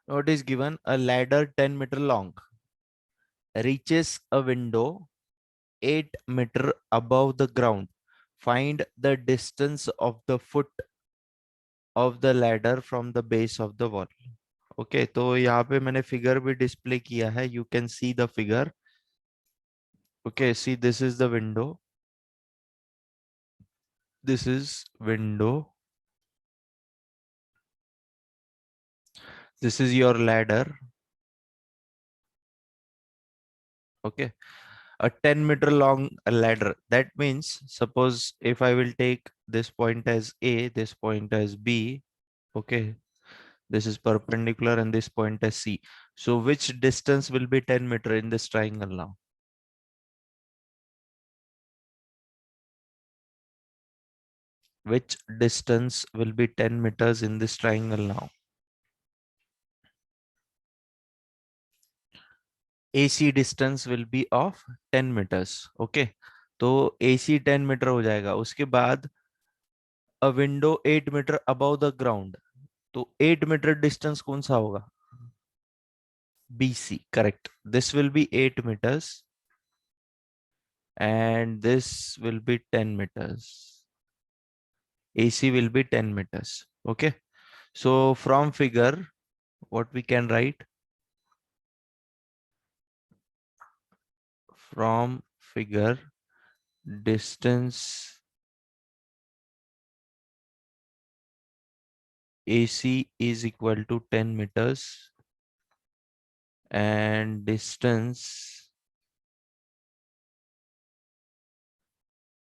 What is given? A ladder 10-meter long reaches a window 8 meter above the ground. Find the distance of the foot of the ladder from the base of the wall. Okay तो यहाँ पे मैंने figure भी display किया है. You can see the figure. Okay C this is the window. This is window. This is your ladder. Okay, a 10-meter long ladder. That means, suppose if I will take this point as A, this point as B, okay, this is perpendicular and this point as C. So which distance will be 10 meter in this triangle now? Which distance will be 10 meters in this triangle now? AC distance will be of 10 meters. Okay, तो AC 10 meter हो जाएगा. उसके बाद a window 8 meter above the ground. तो 8 metre distance कौन सा होगा? BC. Correct. This will be 8 meters and this will be 10 meters. AC will be 10 meters. Okay. So from figure, what we can write? From figure, distance AC is equal to 10 meters and distance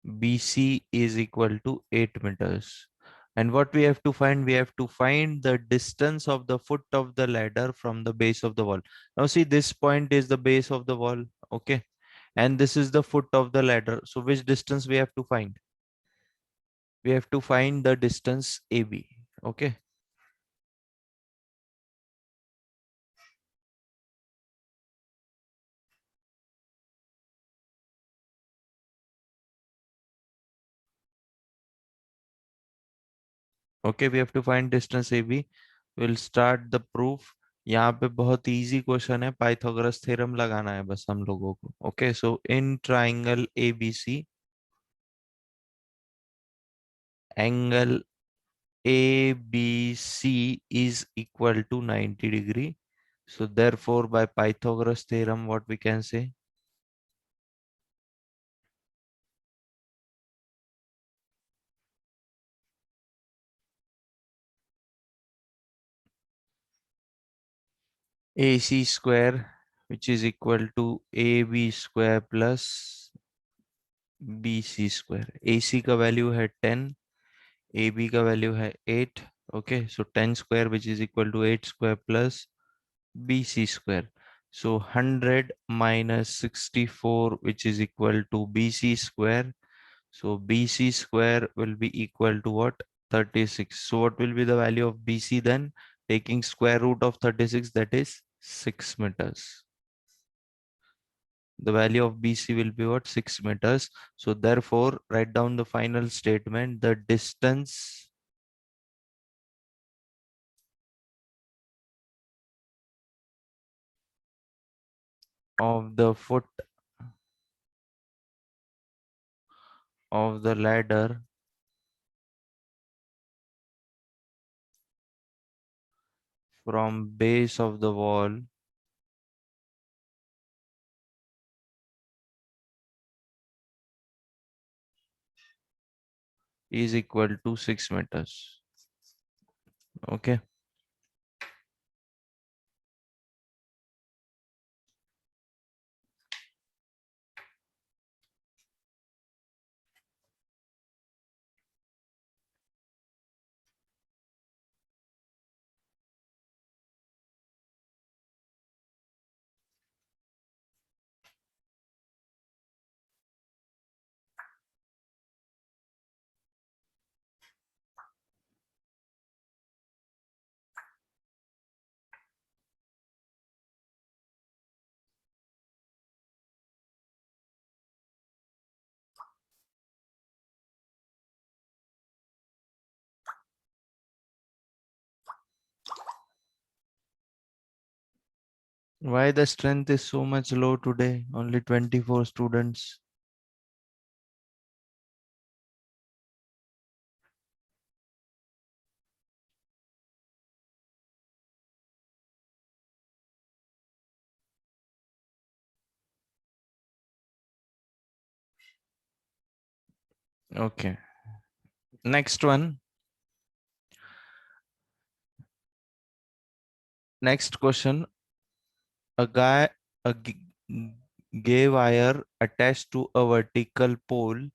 BC is equal to 8 meters. And what we have to find? We have to find the distance of the foot of the ladder from the base of the wall. Now see, this point is the base of the wall. Okay. And this is the foot of the ladder. So which distance we have to find? We have to find the distance AB. Okay. Okay, we have to find distance AB. We'll start the proof. यहाँ पे बहुत easy question है. Pythagoras theorem लगाना है बस हम लोगों को. Okay so in triangle ABC, angle ABC is equal to 90 degree. So therefore by Pythagoras theorem what we can say? AC square which is equal to AB square plus BC square. AC का value है 10, AB का value है 8. Okay, so 10 square which is equal to 8 square plus BC square. So 100 minus 64 which is equal to BC square. So BC square will be equal to what? 36. So what will be the value of BC then? Taking square root of 36, that is 6 meters. The value of BC will be what? 6 meters. So therefore, write down the final statement. The distance of the foot of the ladder from base of the wall is equal to 6 meters. Okay. Why the strength is so much low today? Only 24 students. Okay. Next one. Next question. A guy, a gay wire attached to a vertical pole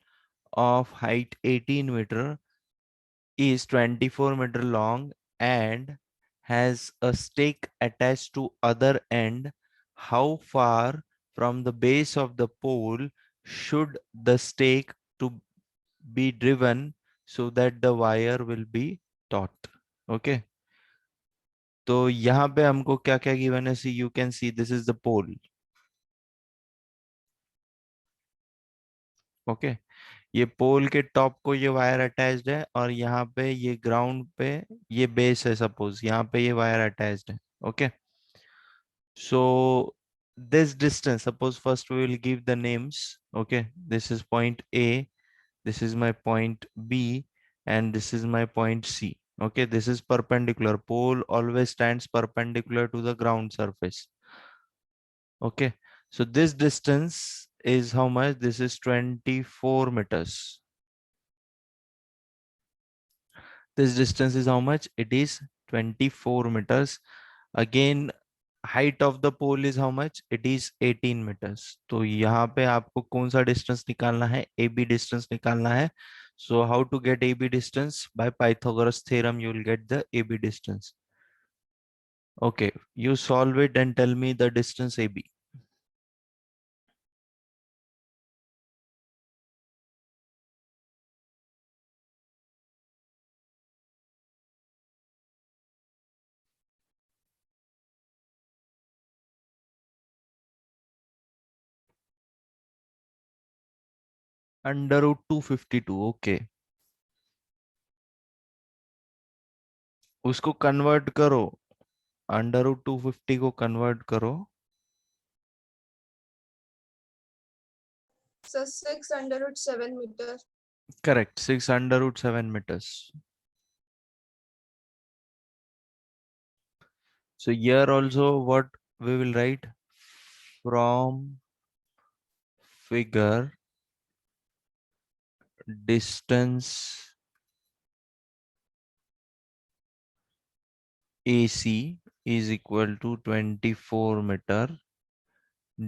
of height 18 meter is 24-meter long and has a stake attached to other end. How far from the base of the pole should the stake to be driven so that the wire will be taut? Okay. तो यहाँ पे हमको क्या क्या given है? See you can see this is the pole. Okay. ये pole के top को ये वायर अटैच्ड है और यहाँ पे ये ग्राउंड पे ये बेस है. सपोज यहाँ पे ये वायर अटैच्ड है. Okay. So this distance, suppose first we will give the names. Okay, this is point A, this is my point B, and this is my point C. Okay, this is perpendicular. Pole always stands perpendicular to the ground surface. Okay, so this distance is how much? This is 24 meters. This distance is how much? It is 24 meters. Again, height of the pole is how much? It is 18 meters. तो यहाँ पे आपको कौन सा distance निकालना है? AB distance निकालना है. So how to get AB distance? By Pythagoras theorem, you will get the AB distance. Okay, you solve it and tell me the distance AB. Under root 252. Okay. उसको convert करो. Under root 250 को convert करो. So 6 under root 7 meter. Correct. 6 under root 7 meters. So here also what we will write? From figure, distance AC is equal to 24 meter.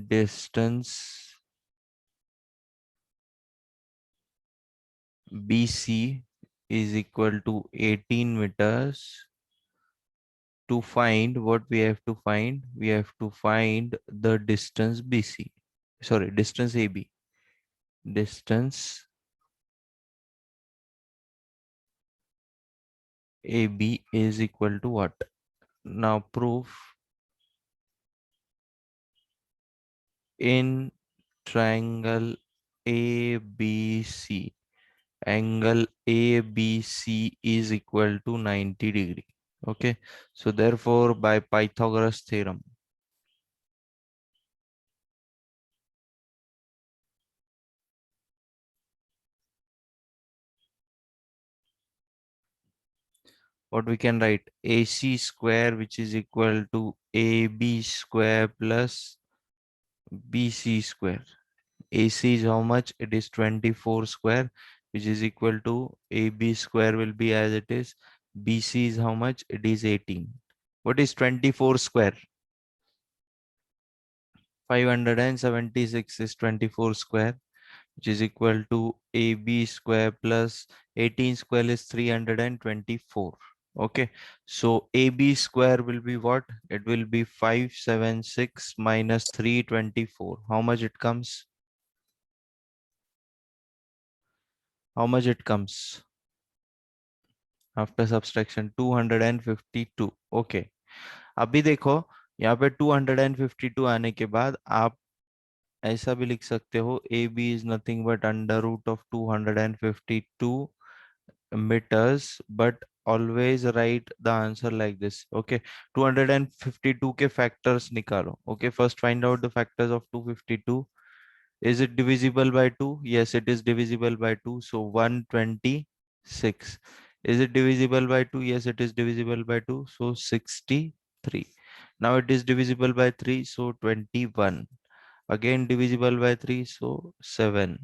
Distance BC is equal to 18 meters. To find what we have to find, we have to find the distance BC. Sorry, distance AB. Distance AB is equal to what? Now proof. In triangle ABC, angle ABC is equal to 90 degree. Okay, so therefore by Pythagoras theorem, what we can write? AC square, which is equal to AB square plus BC square. AC is how much? It is 24 square, which is equal to AB square will be as it is. BC is how much? It is 18. What is 24 square? 576 is 24 square, which is equal to AB square plus 18 square is 324. Okay, so AB square will be what? It will be 576 minus 324. How much it comes? How much it comes? After subtraction 252. Okay, अभी देखो यहाँ पे 252 आने के बाद आप ऐसा भी लिख सकते हो A B is nothing but under root of 252 meters, but always write the answer like this. Okay, 252 के factors निकालो. Okay, first find out the factors of 252. Is it divisible by 2? Yes, it is divisible by 2. So 126. Is it divisible by 2? Yes, it is divisible by 2. So 63. Now it is divisible by 3. So 21. Again divisible by 3. So 7.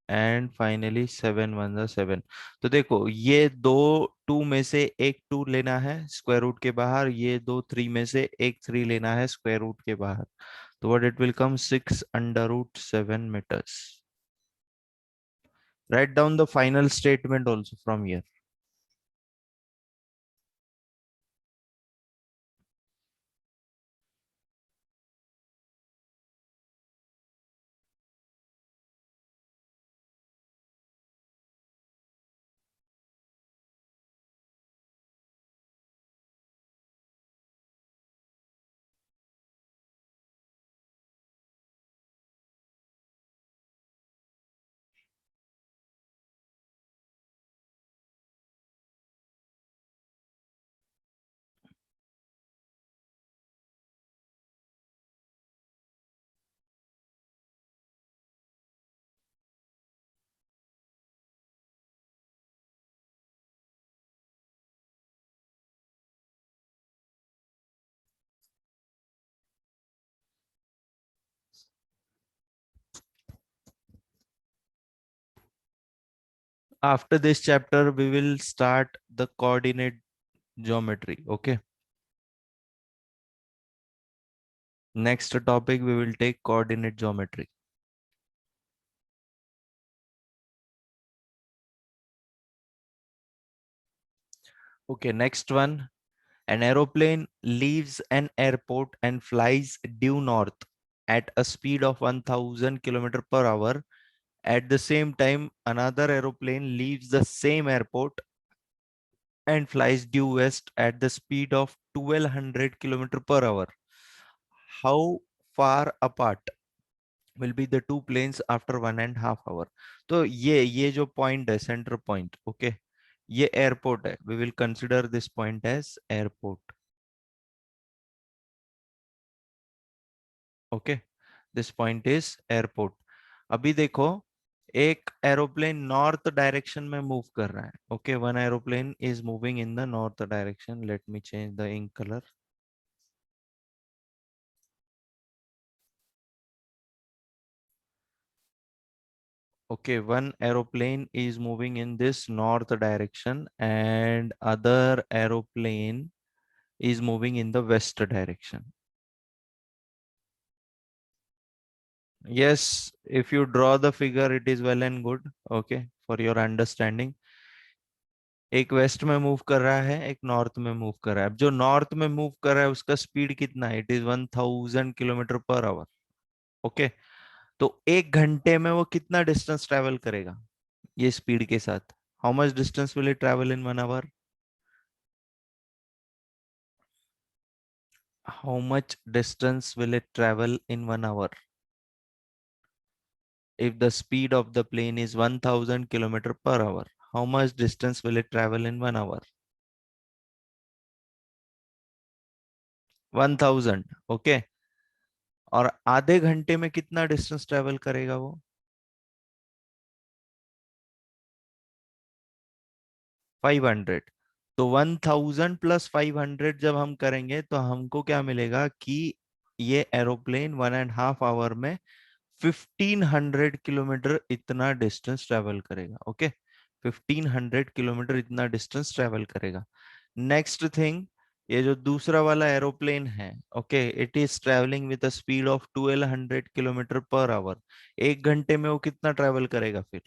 And finally 7 1 जा 7. तो देखो ये दो 2 में से एक 2 लेना है स्क्वायर रूट के बाहर, ये दो 3 में से एक 3 लेना है स्क्वायर रूट के बाहर. तो what it will come 6 under root 7 metres. Write down the final statement also from here. After this chapter we will start the coordinate geometry. Okay, next topic we will take coordinate geometry. Okay, next one. An aeroplane leaves an airport and flies due north at a speed of 1000 km per hour. At the same time, another aeroplane leaves the same airport and flies due west at the speed of 1200 km per hour. How far apart will be the two planes after 1.5 hour? तो ये जो point है center point, okay, ये airport है. We will consider this point as airport. Okay, this point is airport. अभी देखो एक aeroplane north direction में मूव कर रहा है. Okay, one aeroplane is moving in the north direction. Let me change the ink colour. Okay, one aeroplane is moving in this north direction and other aeroplane is moving in the west direction. Yes, if you draw the figure it is well and good. Okay, for your understanding. एक waste में move कर रहा है, एक north में move कर रहा है. अब जो नॉर्थ में मूव कर रहा है उसका स्पीड कितना है? It is 1000 km/h. ओके, तो एक घंटे में वो कितना डिस्टेंस ट्रेवल करेगा ये स्पीड के साथ? How much distance will it travel in 1 hour? How much distance will it travel in 1 hour? If the speed of the plane is 1000 km/h, how much distance will it travel in 1 hour? 1000. Okay, और आधे घंटे में कितना distance travel करेगा वो? 500. तो 1000 plus 500 जब हम करेंगे तो हमको क्या मिलेगा कि ये एरोप्लेन 1.5 hour में 1500 किलोमीटर इतना डिस्टेंस ट्रेवल करेगा. ओके, 1500 किलोमीटर इतना डिस्टेंस ट्रेवल करेगा. नेक्स्ट थिंग, ये जो दूसरा वाला एरोप्लेन है, okay, it is travelling with a speed of 1200 km/h. एक घंटे में वो कितना ट्रेवल करेगा फिर?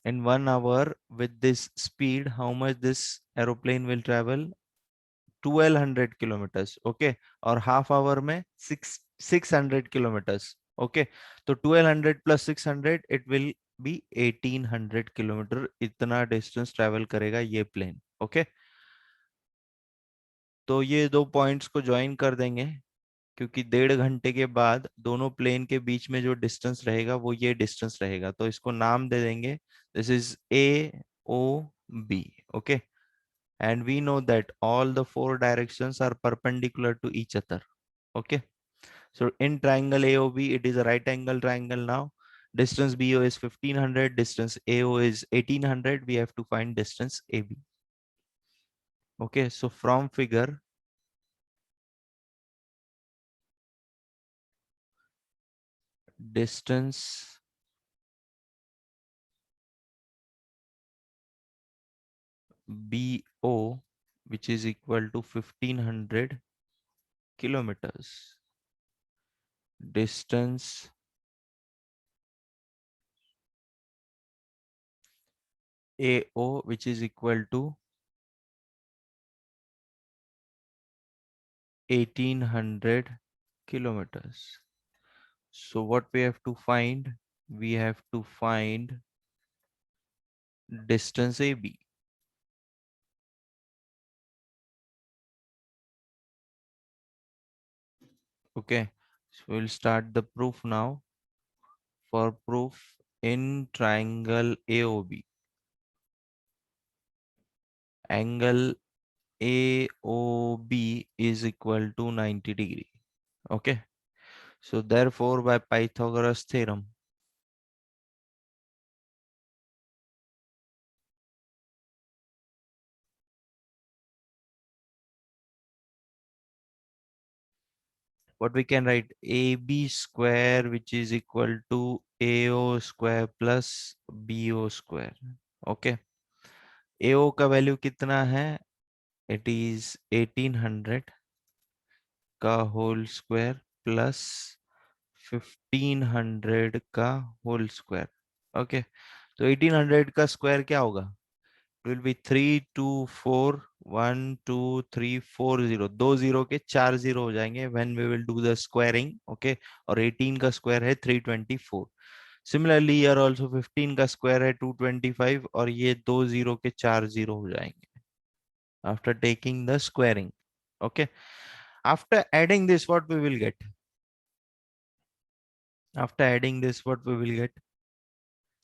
In 1 hour with this speed, how much this aeroplane will travel? 1200 kilometers. Okay, और हाफ आवर में 600 kilometers. Okay, तो 1200 plus 600 it will be 1800 kilometer. इतना डिस्टेंस ट्रेवल करेगा ये प्लेन. ओके, तो ये दो पॉइंट्स को ज्वाइन कर देंगे क्योंकि 1.5 घंटे के बाद दोनों प्लेन के बीच में जो डिस्टेंस रहेगा वो ये डिस्टेंस रहेगा. तो इसको नाम दे देंगे. This is a OB. Okay, and we know that all the four directions are perpendicular to each other. Okay, so in triangle AOB, it is a right angle triangle now. Distance BO is 1500, distance AO is 1800. We have to find distance AB. Okay, so from figure, distance BO, which is equal to 1500 kilometers. Distance AO, which is equal to 1800 kilometers. So what we have to find? We have to find distance AB. Okay, so we'll start the proof now. For proof, in triangle AOB, angle AOB is equal to 90 degree. Okay, so therefore by Pythagoras theorem, what we can write, AB square, which is equal to AO square plus BO square. Okay, AO का value कितना है? It is 1800 का whole square plus 1500 का whole square. Okay, तो 1800 का square क्या होगा? It will be 32412340. दो जीरो के चार जीरो हो जाएंगे when we will do the squaring. Okay, और 18 का स्क्वायर है 324. सिमिलरली ईयर ऑल्सो 15 का स्क्वायर है 225 और ये दो जीरो के चार जीरो हो जाएंगे after taking the squaring. Okay, after adding this, what we will get? After adding this, what we will get?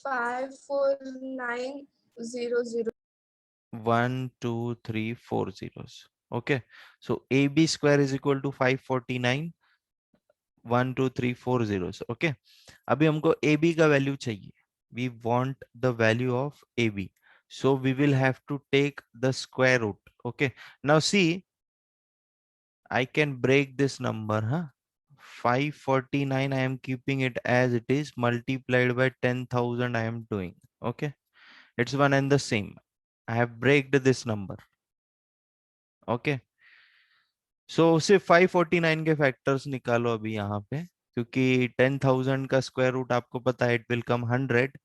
54900. 1 2 3 4 zeros. Okay, so AB square is equal to 549 1 2 3 4 zeros. Okay, अभी हमको AB का value चाहिए. We want the value of AB, so we will have to take the square root. Okay, now see, I can break this number, huh? 549, I am keeping it as it is, multiplied by 10,000 I am doing. Okay, it's one and the same. I have breaked this number. Okay, so सिर्फ 549 के factors निकालो अभी यहाँ पे, क्योंकि 10,000 का square root आपको पता है, it will come 100.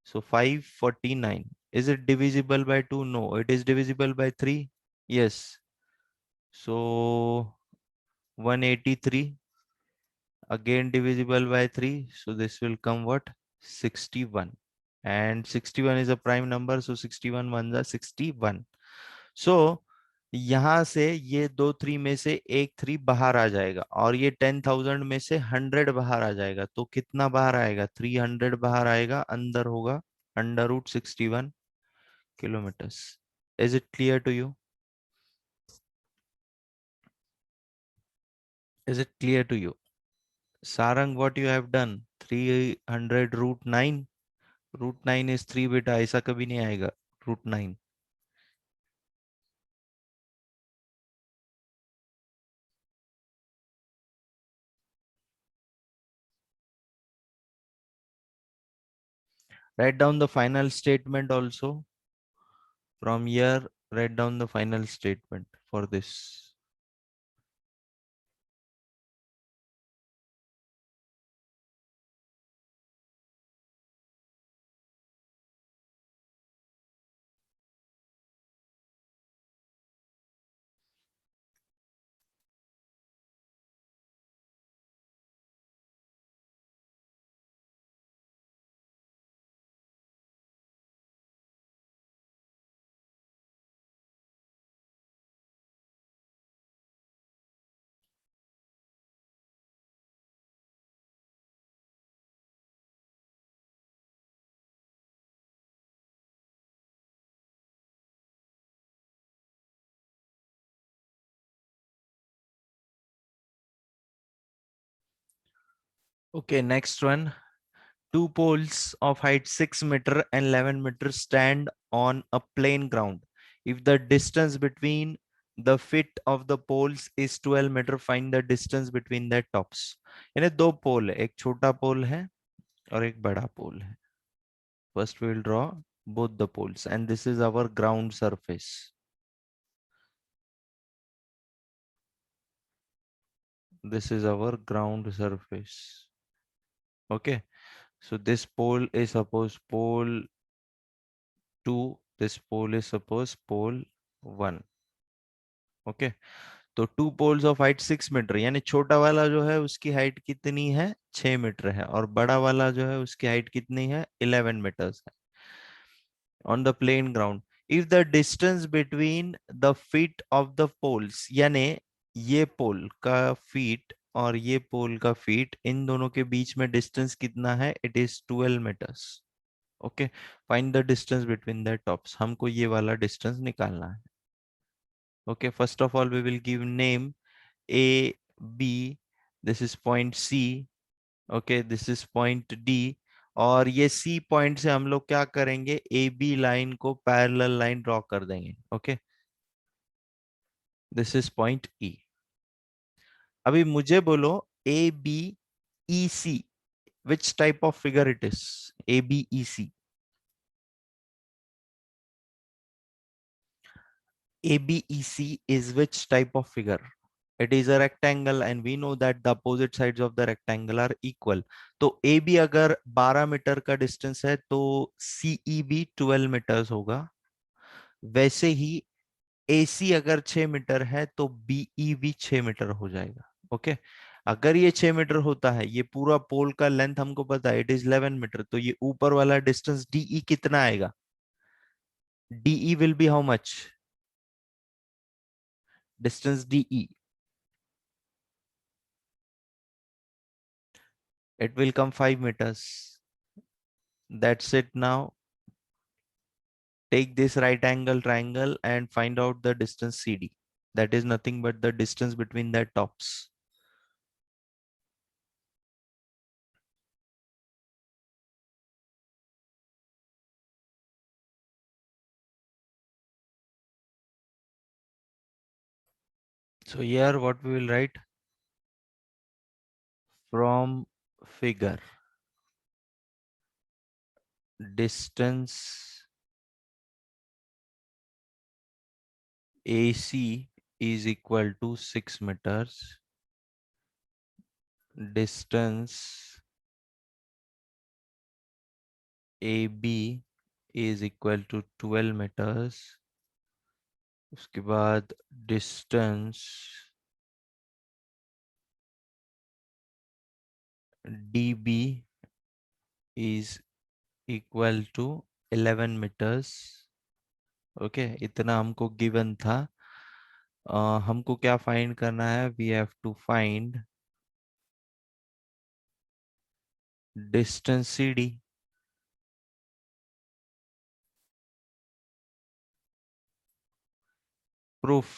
So 549, is it divisible by 2? No, it is divisible by 3. Yes, so 183 again divisible by 3, so this will come what? 61. And 61 is a prime number, so 61 ones are 61. So यहां से ये दो three में से एक three बाहर आ जाएगा और ये 10,000 में से 100 बाहर आ जाएगा. तो कितना बाहर आएगा? 300 बाहर आएगा, अंदर होगा √61 kilometers. Is it clear to you? Is it clear to you? Sarang, what you have done? 300 √9. √9 is 3 बेटा, ऐसा कभी नहीं आएगा √9. Write down the final statement also. From here, write down the final statement for this. Okay, next one. Two poles of height 6 meter and 11 meter stand on a plain ground. If the distance between the feet of the poles is 12 meter, find the distance between their tops. यानी दो पोल है, एक छोटा पोल है और एक बड़ा पोल है. First we will draw both the poles and this is our ground surface. This is our ground surface. Okay, so this pole is suppose pole 2, this pole is suppose pole 1. Okay, तो two poles of height 6 metre, यानी छोटा वाला जो है उसकी height कितनी है 6 metre है और बड़ा वाला जो है उसकी हाइट कितनी है 11 मीटर्स है. On the plane ground if the distance between the feet of the poles, यानी ये पोल का फीट और ये पोल का फीट, इन दोनों के बीच में डिस्टेंस कितना है, it is 12 metres. Okay, find the distance between the tops, हमको ये वाला डिस्टेंस निकालना है. Okay, first of all we will give name A, B, this is point C, okay, this is point D, और ये C point से हम लोग क्या करेंगे, ए बी लाइन को पैरेलल लाइन ड्रॉ कर देंगे. Okay, this is point E. अभी मुझे बोलो A B E C, which type of figure it is, A B E C. ABEC is which type of figure? It is a rectangle and we know that the opposite sides of the rectangle are equal. तो AB अगर 12 metre का distance है तो CE भी 12 metres होगा. वैसे ही AC अगर 6 metre है तो BE भी 6 मीटर हो जाएगा. ओके, अगर ये 6 मीटर होता है, ये पूरा पोल का लेंथ हमको पता है इट इज 11 मीटर, तो ये ऊपर वाला डिस्टेंस DE कितना आएगा, DE will be how much, distance DE, it will come 5 meters. That's it. Now take this right angle triangle and find out the distance CD. That is nothing but the distance between their tops. So here what we will write, from figure, distance AC is equal to 6 meters. Distance AB is equal to 12 meters. उसके बाद distance DB is equal to 11 meters. Okay, इतना हमको given था. हमको क्या find करना है, we have to find distance CD. Proof.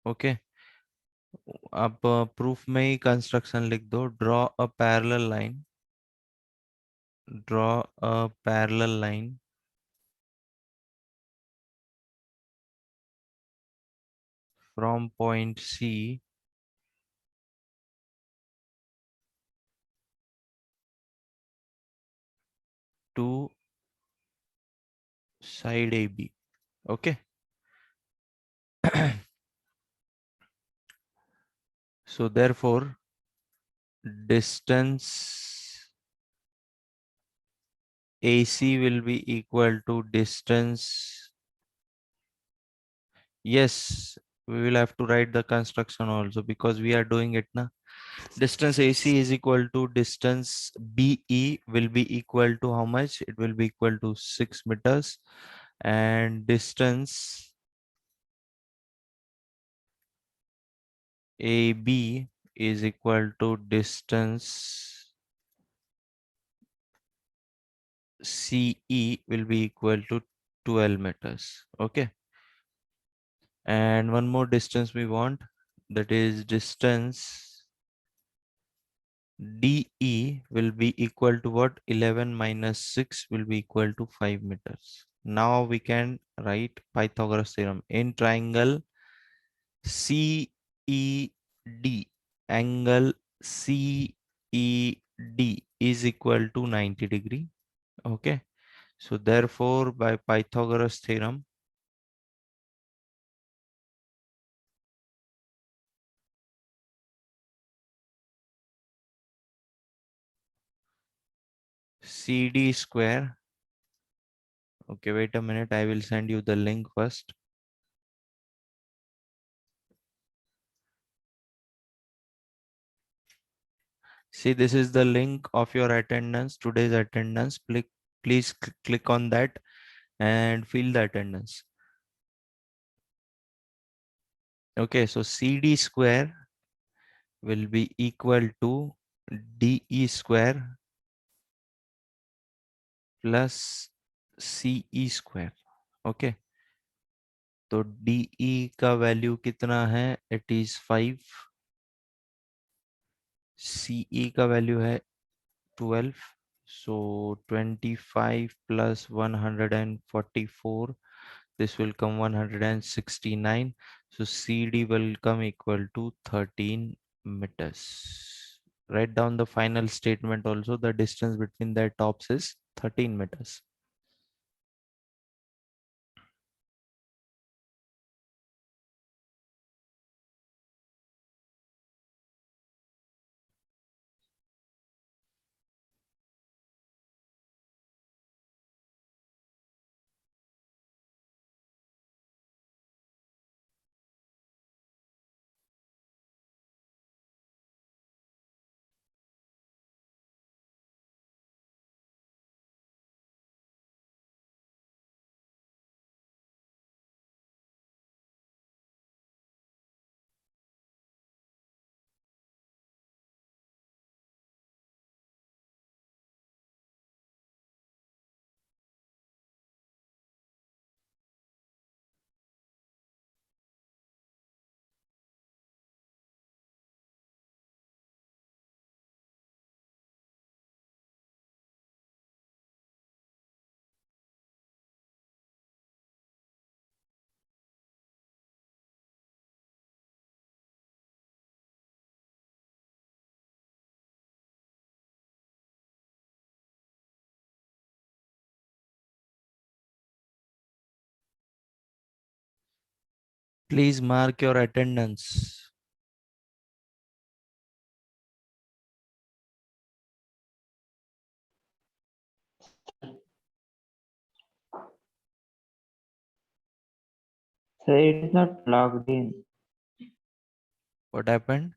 Okay, अब प्रूफ में ही कंस्ट्रक्शन लिख दो, draw a parallel line, draw a parallel line from point C to side AB. Okay, so therefore distance AC will be equal to distance. Yes, we will have to write the construction also because we are doing it now. Distance AC is equal to distance BE will be equal to how much? It will be equal to 6 meters, and distance AB is equal to distance CE will be equal to 12 meters. Okay. And one more distance we want, that is distance DE will be equal to what? 11 minus 6 will be equal to 5 meters. Now we can write Pythagoras theorem. In triangle CED, angle CED is equal to 90 degree. Okay. So therefore, by Pythagoras theorem, CD square. Okay, wait a minute. I will send you the link first. See, this is the link of your attendance, today's attendance. Please click on that and fill the attendance. Okay, so CD square will be equal to DE square plus CE square. Okay, तो DE का value कितना है? It is 5. CE का value है 12. So 25 plus 144. This will come 169. So CD will come equal to 13 meters. Write down the final statement also. The distance between their tops is 13 meters. Please mark your attendance. Sir, it is not logged in. What happened?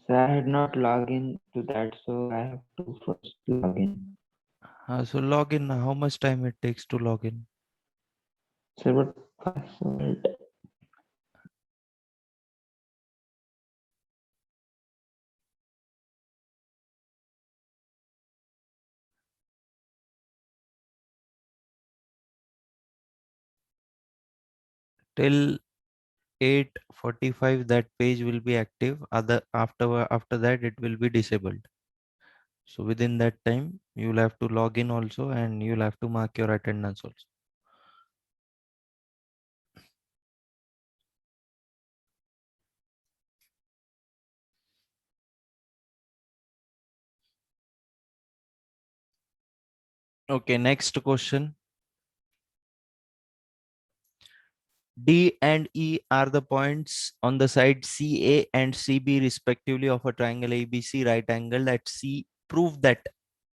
Sir, I had not logged in to that, so I have to first log in. So log in. How much time it takes to log in? Sir, what password? Till 8:45 that page will be active. After that it will be disabled. So within that time you'll have to log in also, and you'll have to mark your attendance also. Okay, next question. D and E are the points on the side CA and CB respectively of a triangle ABC right angle at C. Prove that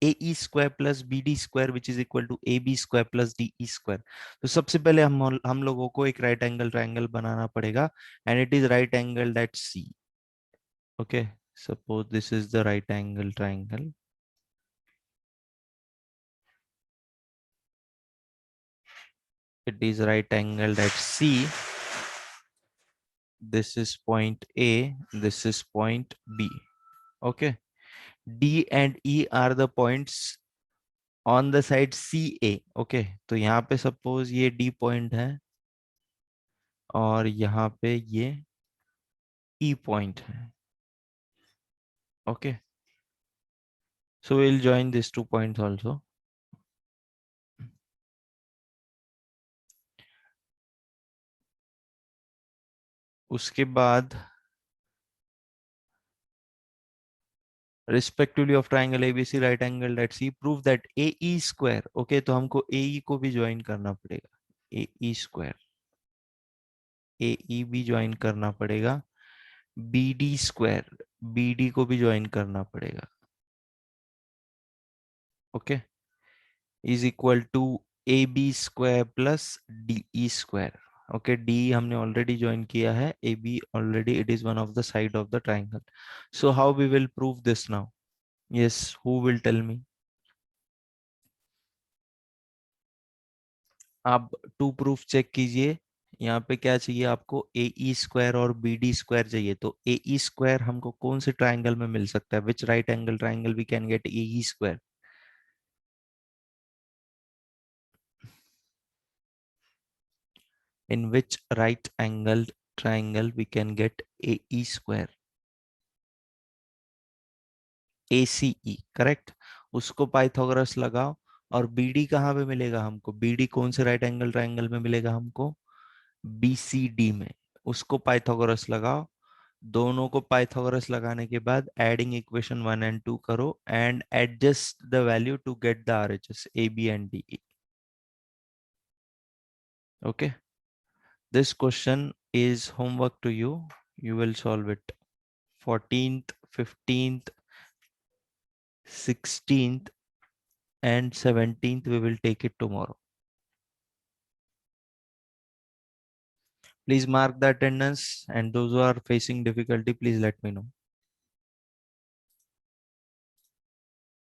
AE square plus BD square which is equal to AB square plus DE square. तो सबसे पहले हम लोगों को एक right angle triangle बनाना पड़ेगा, and it is right angled at C. Okay, suppose this is the right angle triangle. It is right angled at C. This is point A, this is point B. Okay, D and E are the points on the side CA. Okay, तो यहाँ पे suppose ये D point है और यहाँ पे ये E point है. Okay. So we'll join these 2 points also. उसके बाद respectively of triangle ABC right angle at C, prove that AE square. Okay, तो हमको AE को भी ज्वाइन करना पड़ेगा. AE square, AE भी ज्वाइन करना पड़ेगा. BD square, BD को भी ज्वाइन करना पड़ेगा. Okay, is equal to AB square plus DE square. Okay, D हमने already join किया है. AB already it is one of the side of the triangle. So how we will prove this now? Yes, who will tell me? आप to proof check कीजिए. यहाँ पे क्या चाहिए आपको? ए ई स्क्वायर और बी डी स्क्वायर चाहिए. तो ए ई स्क्वायर हमको कौन से ट्राइंगल में मिल सकता है? Which right angle triangle we can get A E square? In which right angled triangle we can get AE square? ACE, correct. उसको पाइथागोरस लगाओ. और BD कहाँ पे मिलेगा हमको? BD कौन से राइट एंगल ट्राइंगल में मिलेगा हमको? BCD में. उसको पाइथागोरस लगाओ. दोनों को पाइथागोरस लगाने के बाद एडिंग इक्वेशन 1 and 2 करो and adjust the value to get the RHS AB and DE. Okay. This question is homework to you. You will solve it. 14th, 15th, 16th and 17th we will take it tomorrow. Please mark the attendance, and those who are facing difficulty, please let me know.